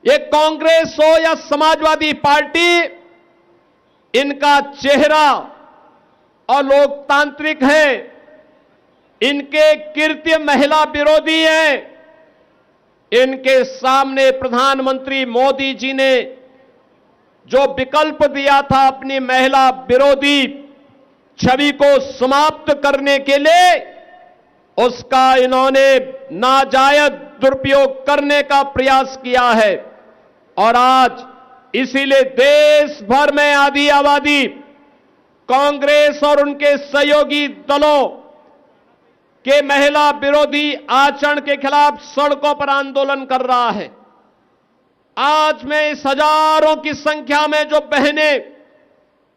ये कांग्रेस हो या समाजवादी पार्टी, इनका चेहरा अलोकतांत्रिक है, इनके कृत्य महिला विरोधी है। इनके सामने प्रधानमंत्री मोदी जी ने जो विकल्प दिया था अपनी महिला विरोधी छवि को समाप्त करने के लिए, उसका इन्होंने नाजायज दुरुपयोग करने का प्रयास किया है। और आज इसीलिए देश भर में आधी आबादी कांग्रेस और उनके सहयोगी दलों के महिला विरोधी आचरण के खिलाफ सड़कों पर आंदोलन कर रहा है। आज मैं इस हजारों की संख्या में जो बहनें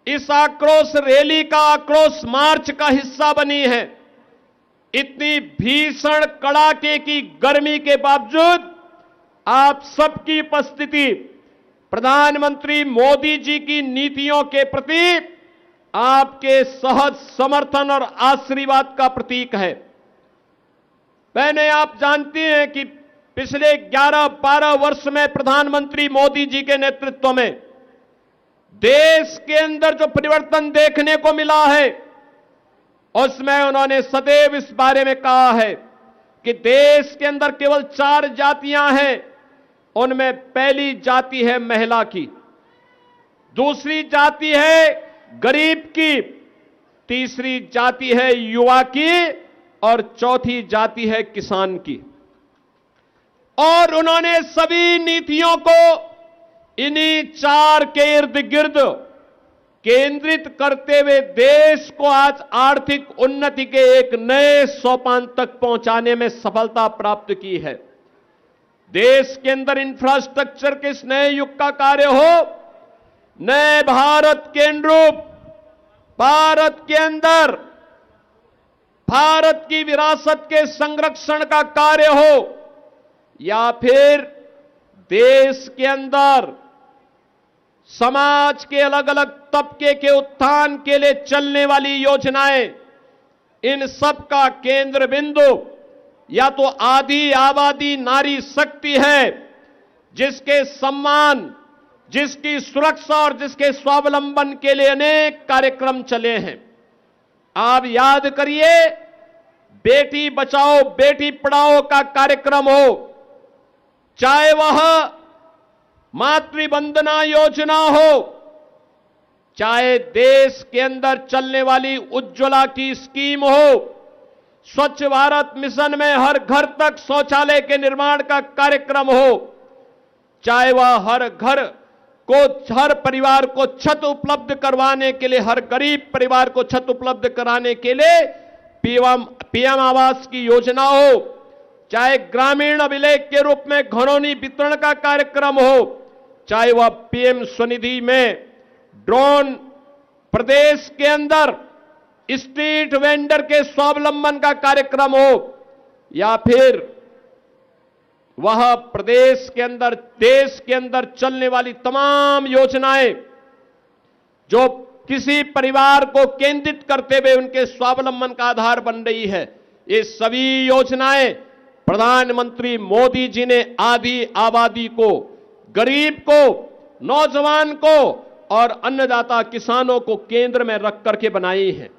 इस आक्रोश रैली का, आक्रोश मार्च का हिस्सा बनी है, इतनी भीषण कड़ाके की गर्मी के बावजूद आप सबकी उपस्थिति प्रधानमंत्री मोदी जी की नीतियों के प्रति आपके सहज समर्थन और आशीर्वाद का प्रतीक है। बहनें, आप जानती हैं कि पिछले 11-12 वर्ष में प्रधानमंत्री मोदी जी के नेतृत्व में देश के अंदर जो परिवर्तन देखने को मिला है, उसमें उन्होंने सदैव इस बारे में कहा है कि देश के अंदर केवल 4 जातियां हैं। उनमें पहली जाति है महिला की, दूसरी जाति है गरीब की, तीसरी जाति है युवा की और चौथी जाति है किसान की। और उन्होंने सभी नीतियों को इन्हीं 4 के इर्द गिर्द केंद्रित करते हुए देश को आज आर्थिक उन्नति के एक नए सोपान तक पहुंचाने में सफलता प्राप्त की है। देश के अंदर इंफ्रास्ट्रक्चर के इस नए युग का कार्य हो, नए भारत के अनुरूप भारत के अंदर भारत की विरासत के संरक्षण का कार्य हो, या फिर देश के अंदर समाज के अलग अलग तबके के उत्थान के लिए चलने वाली योजनाएं, इन सब का केंद्र बिंदु या तो आधी आबादी नारी शक्ति है, जिसके सम्मान, जिसकी सुरक्षा और जिसके स्वावलंबन के लिए अनेक कार्यक्रम चले हैं। आप याद करिए, बेटी बचाओ बेटी पढ़ाओ का कार्यक्रम हो, चाहे वह मातृवंदना योजना हो, चाहे देश के अंदर चलने वाली उज्ज्वला की स्कीम हो, स्वच्छ भारत मिशन में हर घर तक शौचालय के निर्माण का कार्यक्रम हो, चाहे वह हर घर को, हर परिवार को छत उपलब्ध करवाने के लिए, हर गरीब परिवार को छत उपलब्ध कराने के लिए पीएम आवास की योजना हो, चाहे ग्रामीण अभिलेख के रूप में घरौनी वितरण का कार्यक्रम हो, चाहे वह पीएम स्वनिधि में ड्रोन प्रदेश के अंदर स्ट्रीट वेंडर के स्वावलंबन का कार्यक्रम हो, या फिर वह प्रदेश के अंदर, देश के अंदर चलने वाली तमाम योजनाएं जो किसी परिवार को केंद्रित करते हुए उनके स्वावलंबन का आधार बन रही है, ये सभी योजनाएं प्रधानमंत्री मोदी जी ने आधी आबादी को, गरीब को, नौजवान को और अन्नदाता किसानों को केंद्र में रख करके बनाई है।